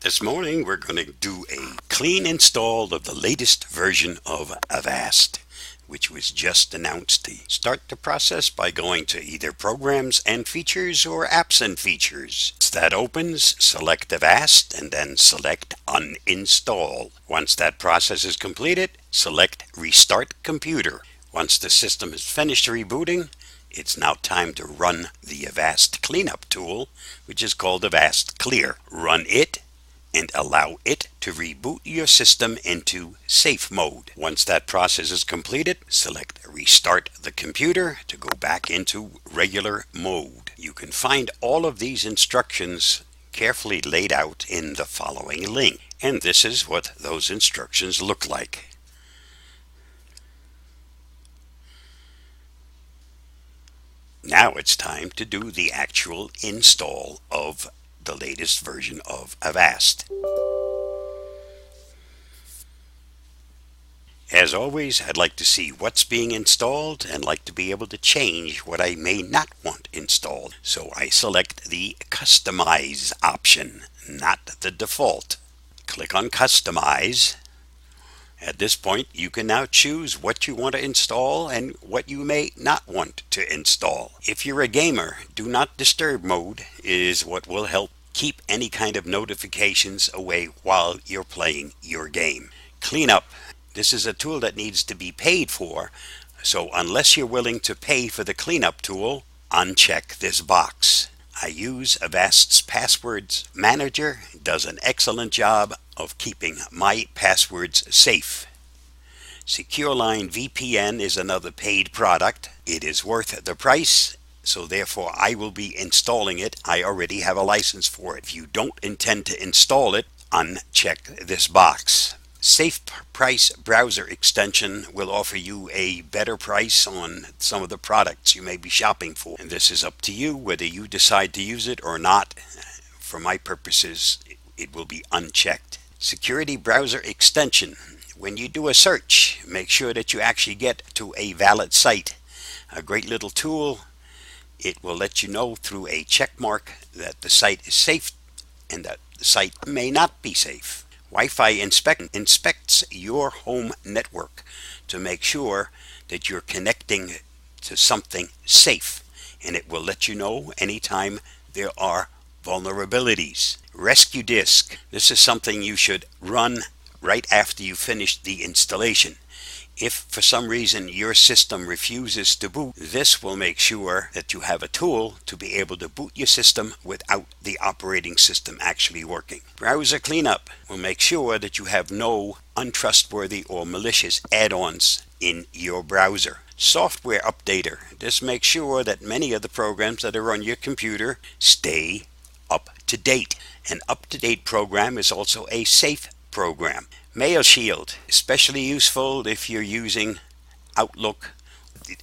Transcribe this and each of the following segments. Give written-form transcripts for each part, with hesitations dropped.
This morning we're going to do a clean install of the latest version of Avast, which was just announced. Start the process by going to either Programs and Features or Apps and Features. Once that opens, select Avast and then select Uninstall. Once that process is completed, select Restart Computer. Once the system is finished rebooting, it's now time to run the Avast cleanup tool, which is called Avast Clear. Run it and allow it to reboot your system into safe mode. Once that process is completed, select Restart the Computer to go back into regular mode. You can find all of these instructions carefully laid out in the following link. And this is what those instructions look like. Now it's time to do the actual install of the latest version of Avast. As always, I'd like to see what's being installed and like to be able to change what I may not want installed. So I select the Customize option, not the default. Click on Customize. At this point, you can now choose what you want to install and what you may not want to install. If you're a gamer, Do Not Disturb mode is what will help keep any kind of notifications away while you're playing your game. Cleanup. This is a tool that needs to be paid for, so unless you're willing to pay for the cleanup tool, uncheck this box. I use Avast's Passwords Manager. It does an excellent job of keeping my passwords safe. SecureLine VPN is another paid product. It is worth the price, so therefore I will be installing it. I already have a license for it. If you don't intend to install it, uncheck this box. Safe Price browser extension will offer you a better price on some of the products you may be shopping for. And this is up to you whether you decide to use it or not. For my purposes, it will be unchecked. Security browser extension. When you do a search, make sure that you actually get to a valid site. A great little tool. It will let you know through a check mark that the site is safe and that the site may not be safe. Wi-Fi inspects your home network to make sure that you're connecting to something safe, and it will let you know anytime there are vulnerabilities. Rescue disk. This is something you should run right after you finish the installation. If for some reason your system refuses to boot, this will make sure that you have a tool to be able to boot your system without the operating system actually working. Browser cleanup will make sure that you have no untrustworthy or malicious add-ons in your browser. Software updater. This makes sure that many of the programs that are on your computer stay up to date. An up-to-date program is also a safe program. Mail Shield, especially useful if you're using Outlook,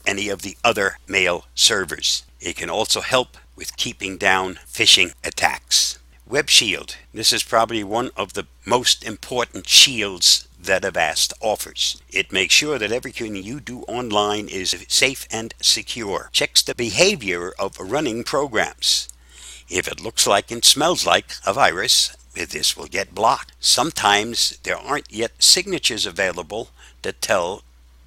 any of the other mail servers. It can also help with keeping down phishing attacks. Web Shield, this is probably one of the most important shields that Avast offers. It makes sure that everything you do online is safe and secure. Checks the behavior of running programs. If it looks like and smells like a virus, this will get blocked. Sometimes there aren't yet signatures available that tell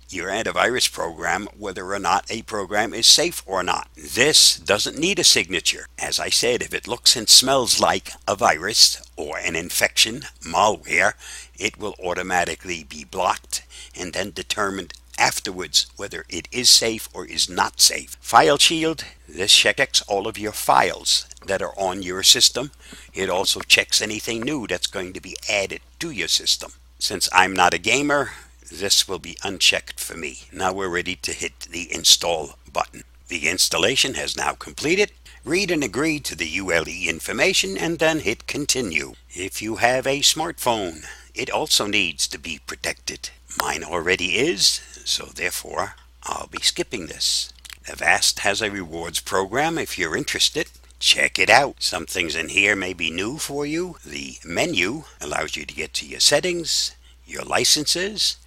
your antivirus program whether or not a program is safe or not. This doesn't need a signature. As I said, if it looks and smells like a virus or an infection, malware, it will automatically be blocked and then determined afterwards whether it is safe or is not safe. File Shield, this checks all of your files that are on your system. It also checks anything new that's going to be added to your system. Since I'm not a gamer, this will be unchecked for me. Now we're ready to hit the install button. The installation has now completed. Read and agree to the ULE information and then hit continue. If you have a smartphone, it also needs to be protected. Mine already is, so therefore I'll be skipping this. Avast has a rewards program. If you're interested, check it out. Some things in here may be new for you. The menu allows you to get to your settings, your licenses,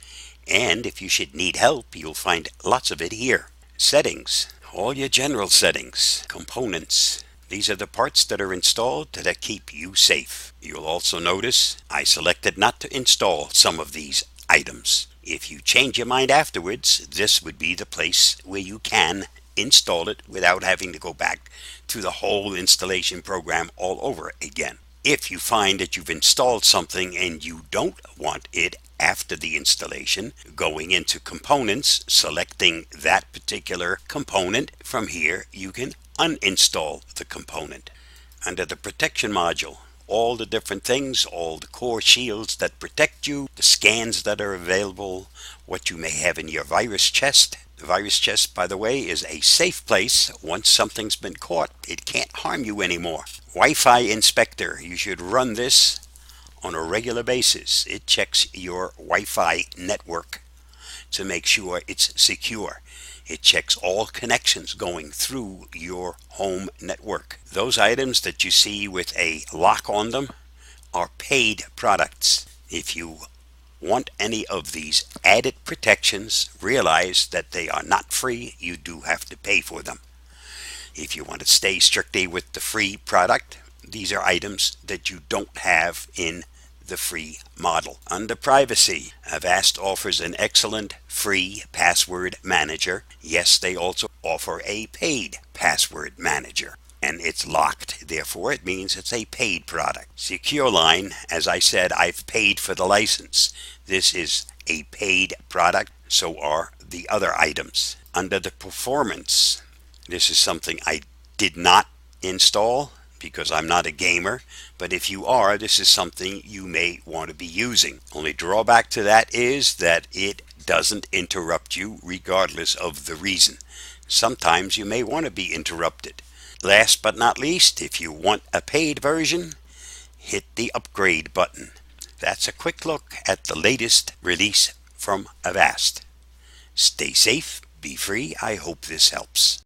and if you should need help, you'll find lots of it here. Settings, all your general settings, components, These are the parts that are installed that keep you safe. You'll also notice I selected not to install some of these items. If you change your mind afterwards, this would be the place where you can install it without having to go back to the whole installation program all over again. If you find that you've installed something and you don't want it after the installation, going into components, selecting that particular component, from here you can uninstall the component. Under the protection module, all the different things, all the core shields that protect you, the scans that are available, what you may have in your virus chest. The virus chest, by the way, is a safe place. Once something's been caught, it can't harm you anymore. Wi-Fi inspector, you should run this on a regular basis. It checks your Wi-Fi network to make sure it's secure. It checks all connections going through your home network. Those items that you see with a lock on them are paid products. If you want any of these added protections, realize that they are not free. You do have to pay for them. If you want to stay strictly with the free product, these are items that you don't have in the free model. Under privacy, Avast offers an excellent free password manager. Yes, they also offer a paid password manager, and it's locked. Therefore, it means it's a paid product. SecureLine, as I said, I've paid for the license. This is a paid product. So are the other items. Under the performance, this is something I did not install because I'm not a gamer, but if you are, this is something you may want to be using. Only drawback to that is that it doesn't interrupt you regardless of the reason. Sometimes you may want to be interrupted. Last but not least, if you want a paid version, hit the upgrade button. That's a quick look at the latest release from Avast. Stay safe, be free. I hope this helps.